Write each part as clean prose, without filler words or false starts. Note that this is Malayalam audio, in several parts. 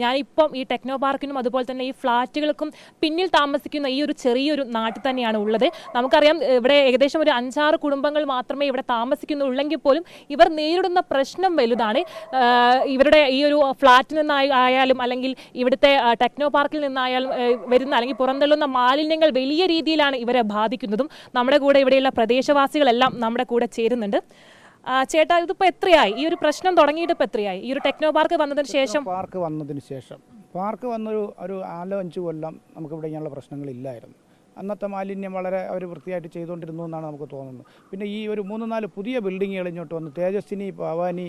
ഞാനിപ്പം ഈ ടെക്നോ പാർക്കിനും അതുപോലെ തന്നെ ഈ ഫ്ലാറ്റുകൾക്കും പിന്നിൽ താമസിക്കുന്ന ഈ ഒരു ചെറിയൊരു നാട്ടിൽ തന്നെയാണ് ഉള്ളത്. നമുക്കറിയാം ഇവിടെ ഏകദേശം ഒരു 5-6 കുടുംബങ്ങൾ മാത്രമേ ഇവിടെ താമസിക്കുന്നുള്ളെങ്കിൽ പോലും ഇവർ നേരിടുന്ന പ്രശ്നം വലുതാണ്. ഇവരുടെ ഈ ഒരു ഫ്ലാറ്റിൽ നിന്നായാലും അല്ലെങ്കിൽ ഇവിടുത്തെ ടെക്നോ പാർക്കിൽ നിന്നായാലും വരുന്ന അല്ലെങ്കിൽ പുറന്തള്ളുന്ന മാലിന്യങ്ങൾ വലിയ രീതിയിലാണ് ഇവരെ ബാധിക്കുന്നതും. നമ്മുടെ കൂടെ ഇവിടെയുള്ള പ്രദേശവാസികളെല്ലാം നമ്മുടെ കൂടെ ചേരുന്നുണ്ട്. ചേട്ടാ, ഇതിപ്പോൾ എത്രയായി ഈ ഒരു പ്രശ്നം തുടങ്ങിയിട്ട്? ഇപ്പോൾ എത്രയായി ഈ ഒരു ടെക്നോ പാർക്ക് വന്നതിന് ശേഷം? പാർക്ക് വന്നൊരു 4-5 കൊല്ലം നമുക്കിവിടെ ഇങ്ങനെയുള്ള പ്രശ്നങ്ങളില്ലായിരുന്നു. അന്നത്തെ മാലിന്യം വളരെ അവർ വൃത്തിയായിട്ട് ചെയ്തുകൊണ്ടിരുന്നു എന്നാണ് നമുക്ക് തോന്നുന്നത്. പിന്നെ ഈ ഒരു 3-4 പുതിയ ബിൽഡിങ്ങുകൾ ഇങ്ങോട്ട് വന്ന് തേജസ്വിനി, ഭവാനി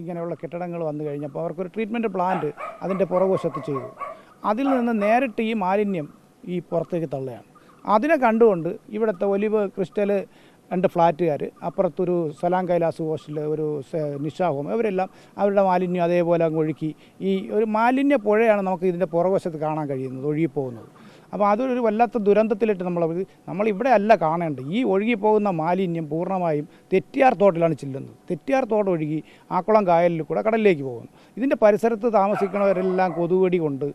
ഇങ്ങനെയുള്ള കെട്ടിടങ്ങൾ വന്നു കഴിഞ്ഞപ്പോൾ അവർക്കൊരു ട്രീറ്റ്മെൻറ്റ് പ്ലാന്റ് അതിൻ്റെ പുറകുവശത്ത് ചെയ്തു. അതിൽ നിന്ന് നേരിട്ട് ഈ മാലിന്യം ഈ പുറത്തേക്ക് തള്ളുകയാണ്. അതിനെ കണ്ടുകൊണ്ട് ഇവിടുത്തെ ഒലിവ്, ക്രിസ്റ്റൽ 2 ഫ്ലാറ്റുകാർ, അപ്പുറത്തൊരു സലാം കൈലാസ് ഹോസ്റ്റൽ, ഒരു നിഷാ ഹോം, ഇവരെല്ലാം അവരുടെ മാലിന്യം അതേപോലെ അങ്ങ് ഒഴുക്കി ഈ ഒരു മാലിന്യ പുഴയാണ് നമുക്ക് ഇതിൻ്റെ പുറകുവശത്ത് കാണാൻ കഴിയുന്നത്, ഒഴുകിപ്പോകുന്നത്. അപ്പോൾ അതൊരു വല്ലാത്ത ദുരന്തത്തിലിട്ട് നമ്മളിവിടെ അല്ല കാണേണ്ടത്. ഈ ഒഴുകിപ്പോകുന്ന മാലിന്യം പൂർണ്ണമായും തെറ്റിയാർ തോട്ടിലാണ് ചെല്ലുന്നത്. തെറ്റിയാർ തോട് ഒഴുകി ആക്കുളം കായലിൽ കൂടെ കടലിലേക്ക് പോകുന്നു. ഇതിൻ്റെ പരിസരത്ത് താമസിക്കുന്നവരെല്ലാം കൊതുകടി കൊണ്ട്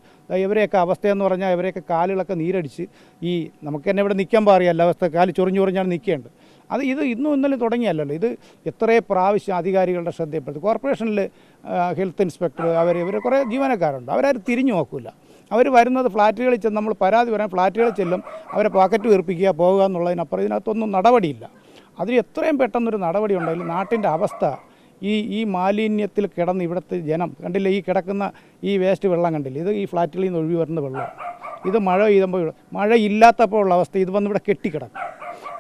ഇവരെയൊക്കെ അവസ്ഥയെന്ന് പറഞ്ഞാൽ ഇവരെയൊക്കെ കാലുകളൊക്കെ നീരടിച്ച് ഈ നമുക്ക് തന്നെ ഇവിടെ നിൽക്കാൻ പാറിയല്ല അവസ്ഥ, കാല് ചൊറിഞ്ഞാണ് നിൽക്കേണ്ടത്. ഇത് ഇന്നും ഇന്നലെ തുടങ്ങിയല്ലോ. ഇത് എത്രയോ പ്രാവശ്യം അധികാരികളുടെ ശ്രദ്ധയപ്പെടുത്തി. കോർപ്പറേഷനിൽ ഹെൽത്ത് ഇൻസ്പെക്ടർ ഇവർ കുറേ ജീവനക്കാരുണ്ട്. അവരാരും തിരിഞ്ഞു നോക്കില്ല. അവർ വരുന്നത് ഫ്ലാറ്റുകളിൽ ചെന്ന് നമ്മൾ പരാതി പറയാൻ ഫ്ലാറ്റുകളിൽ ചെല്ലും, അവരെ പോക്കറ്റ് വീർപ്പിക്കുക, പോകുക എന്നുള്ളതിനപ്പുറം ഇതിനകത്തൊന്നും നടപടിയില്ല. അതിന് എത്രയും പെട്ടെന്നൊരു നടപടി ഉണ്ടെങ്കിൽ നാട്ടിൻ്റെ അവസ്ഥ ഈ മാലിന്യത്തിൽ കിടന്ന് ഇവിടുത്തെ ജനം കണ്ടില്ലേ, ഈ കിടക്കുന്ന ഈ വേസ്റ്റ് വെള്ളം കണ്ടില്ലേ, ഇത് ഈ ഫ്ലാറ്റുകളിൽ നിന്ന് ഒഴുകി വരുന്ന വെള്ളം. ഇത് മഴ പെയ്യുമ്പോൾ മഴയില്ലാത്തപ്പോൾ ഉള്ള അവസ്ഥ ഇത് വന്നിവിടെ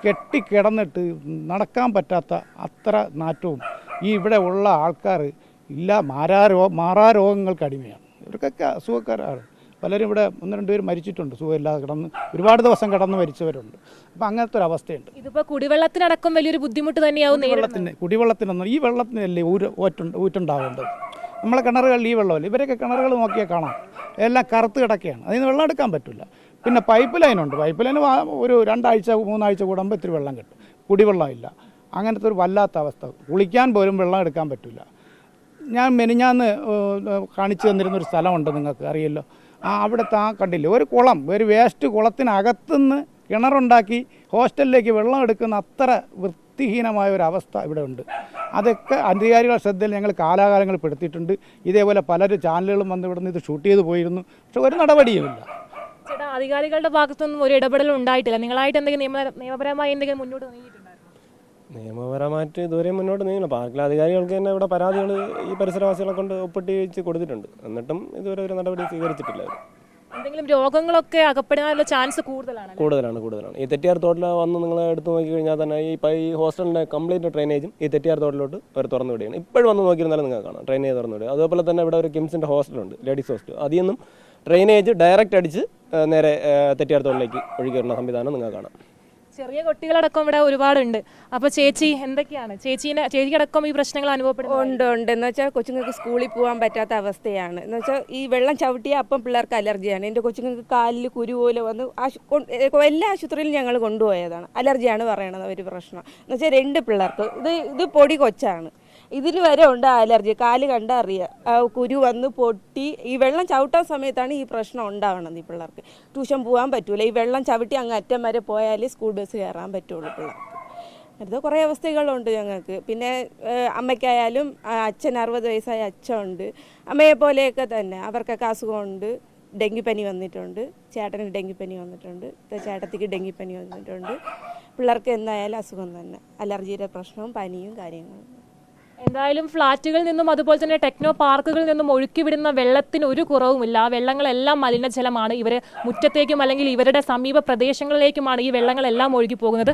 കെട്ടിക്കിടന്നിട്ട് നടക്കാൻ പറ്റാത്ത അത്ര നാറ്റവും. ഇവിടെ ഉള്ള ആൾക്കാർ ഇല്ല മാറാരോഗങ്ങൾക്ക് അടിമയാണ്. ഇവർക്കൊക്കെ അസുഖക്കാരാണ്. പലരും ഇവിടെ 1-2 പേര് മരിച്ചിട്ടുണ്ട്, സുഖമില്ലാതെ കിടന്ന് ഒരുപാട് ദിവസം കിടന്ന് മരിച്ചവരുണ്ട്. അപ്പോൾ അങ്ങനത്തെ ഒരു അവസ്ഥയുണ്ട്. ഇതിപ്പോൾ കുടിവെള്ളത്തിനടക്കം വലിയൊരു ബുദ്ധിമുട്ട് തന്നെയാവും. കുടിവെള്ളത്തിനൊന്നും ഈ വെള്ളത്തിനല്ലേ ഊറ്റുണ്ടാവേണ്ടത്. നമ്മളെ കിണറുകളിൽ ഈ വെള്ളമല്ല. ഇവരൊക്കെ കിണറുകൾ നോക്കിയാൽ കാണാം, എല്ലാം കറുത്ത് കിടക്കുകയാണ്. അതിൽ നിന്ന് വെള്ളം എടുക്കാൻ പറ്റില്ല. പിന്നെ പൈപ്പ് ലൈനുണ്ട്. പൈപ്പ് ലൈന് ഒരു 2-3 ആഴ്ച കൂടുമ്പോൾ ഇത്തിരി വെള്ളം കിട്ടും. കുടിവെള്ളമില്ല. അങ്ങനത്തെ ഒരു വല്ലാത്ത അവസ്ഥ. കുളിക്കാൻ പോലും വെള്ളം എടുക്കാൻ പറ്റില്ല. ഞാൻ മെനിഞ്ഞാന്ന് കാണിച്ചു തന്നിരുന്നൊരു സ്ഥലമുണ്ട്, നിങ്ങൾക്ക് അറിയല്ലോ. അവിടുത്തെ കണ്ടില്ലേ, ഒരു കുളം, ഒരു വേസ്റ്റ് കുളത്തിനകത്തുനിന്ന് കിണറുണ്ടാക്കി ഹോസ്റ്റലിലേക്ക് വെള്ളം എടുക്കുന്ന അത്ര വൃത്തിഹീനമായ ഒരു അവസ്ഥ ഇവിടെ ഉണ്ട്. അതൊക്കെ അധികാരികളുടെ ശ്രദ്ധയിൽ ഞങ്ങൾ കാലാകാലങ്ങൾ പെടുത്തിയിട്ടുണ്ട്. ഇതേപോലെ പലരും ചാനലുകളും വന്ന് ഇവിടെ നിന്ന് ഇത് ഷൂട്ട് ചെയ്ത് പോയിരുന്നു. പക്ഷെ ഒരു നടപടിയുമില്ല. ചേട്ടാ, അധികാരികളുടെ ഭാഗത്തൊന്നും ഒരു ഇടപെടലും ഉണ്ടായിട്ടില്ല. നിങ്ങളായിട്ട് എന്തെങ്കിലും നിയമപരമായി എന്തെങ്കിലും മുന്നോട്ട് നീങ്ങിയിട്ടുണ്ടായിരുന്നു? നിയമപരമായിട്ട് ഇതുവരെ മുന്നോട്ട് നീങ്ങില്ല. പാർക്കിലെ അധികാരികൾക്ക് തന്നെ ഇവിടെ പരാതികൾ ഈ പരിസരവാസികളെ കൊണ്ട് ഒപ്പിട്ട് വെച്ച് കൊടുത്തിട്ടുണ്ട്. എന്നിട്ടും ഇതുവരെ ഒരു നടപടി സ്വീകരിച്ചിട്ടില്ല. എന്തെങ്കിലും രോഗങ്ങളൊക്കെ അകപ്പെടാനുള്ള ചാൻസ് കൂടുതലാണ്. ഈ തെറ്റിയാർ തോട്ടിൽ വന്ന് നിങ്ങൾ എടുത്ത് നോക്കി കഴിഞ്ഞാൽ തന്നെ ഈ ഹോസ്റ്റലിൻ്റെ കംപ്ലീറ്റ് ഡ്രെയിനേജും ഈ തെറ്റിയാർ തോട്ടിലോട്ട് അവർ തുറന്നു വിടുകയാണ്. ഇപ്പോഴും വന്ന് നോക്കിയിരുന്നാലും നിങ്ങൾക്ക് കാണാം ഡ്രെയിനേജ് തുറന്നു വിടുക. അതുപോലെ തന്നെ ഇവിടെ ഒരു കിംസിൻ്റെ ഹോസ്റ്റലുണ്ട്, ലേഡീസ് ഹോസ്റ്റൽ. അതിൽ നിന്നും ഡ്രെയിനേജ് ഡയറക്റ്റ് അടിച്ച് നേരെ തെറ്റിയാർ തോട്ടിലേക്ക് ഒഴുകി വരുന്ന സംവിധാനം നിങ്ങൾക്ക് കാണാം. ചെറിയ കുട്ടികളടക്കം ഇവിടെ ഒരുപാടുണ്ട്. അപ്പോൾ ചേച്ചി, എന്തൊക്കെയാണ് ചേച്ചിക്കടക്കം ഈ പ്രശ്നങ്ങൾ അനുഭവപ്പെടുന്നത്? ഉണ്ട്. എന്ന് വെച്ചാൽ കൊച്ചുങ്ങൾക്ക് സ്കൂളിൽ പോകാൻ പറ്റാത്ത അവസ്ഥയാണ്. എന്ന് വെച്ചാൽ ഈ വെള്ളം ചവിട്ടിയാൽ അപ്പം പിള്ളേർക്ക് അലർജിയാണ്. എൻ്റെ കൊച്ചുങ്ങൾക്ക് കാലിൽ കുരു പോലെ വന്ന് എല്ലാ ആശുപത്രിയിലും ഞങ്ങൾ കൊണ്ടുപോയതാണ്. അലർജിയാണ് പറയണത് ഒരു പ്രശ്നം. എന്ന് വെച്ചാൽ 2 പിള്ളേർക്ക് ഇത് പൊടി കൊച്ചാണ്, ഇതിന് വരെ ഉണ്ട് അലർജി. കാല് കണ്ടാൽ അറിയാം, കുരു വന്ന് പൊട്ടി. ഈ വെള്ളം ചവിട്ടാൻ സമയത്താണ് ഈ പ്രശ്നം ഉണ്ടാവണത്. ഈ പിള്ളേർക്ക് ട്യൂഷൻ പോകാൻ പറ്റൂല. ഈ വെള്ളം ചവിട്ടി അങ്ങ് അറ്റം വരെ പോയാലേ സ്കൂൾ ബസ് കയറാൻ പറ്റുള്ളൂ പിള്ളേർക്ക്. അത് കുറേ അവസ്ഥകളുണ്ട് ഞങ്ങൾക്ക്. പിന്നെ അമ്മയ്ക്കായാലും അച്ഛൻ 60 വയസ്സായ അച്ഛനുണ്ട്. അമ്മയെ പോലെയൊക്കെ തന്നെ അവർക്കൊക്കെ അസുഖമുണ്ട്. ഡെങ്കിപ്പനി വന്നിട്ടുണ്ട്, ചേട്ടന് ഡെങ്കിപ്പനി വന്നിട്ടുണ്ട്, ചേട്ടത്തിക്ക് ഡെങ്കിപ്പനി വന്നിട്ടുണ്ട്. പിള്ളേർക്ക് എന്തായാലും അസുഖം തന്നെ, അലർജിയുടെ പ്രശ്നവും പനിയും കാര്യങ്ങളും. എന്തായാലും ഫ്ളാറ്റുകളിൽ നിന്നും അതുപോലെ തന്നെ ടെക്നോ പാർക്കുകളിൽ നിന്നും ഒഴുക്കി വിടുന്ന വെള്ളത്തിന് ഒരു കുറവുമില്ല. ആ വെള്ളങ്ങളെല്ലാം മലിനജലമാണ്. ഇവരെ മുറ്റത്തേക്കും അല്ലെങ്കിൽ ഇവരുടെ സമീപ പ്രദേശങ്ങളിലേക്കുമാണ് ഈ വെള്ളങ്ങളെല്ലാം ഒഴുകി പോകുന്നത്.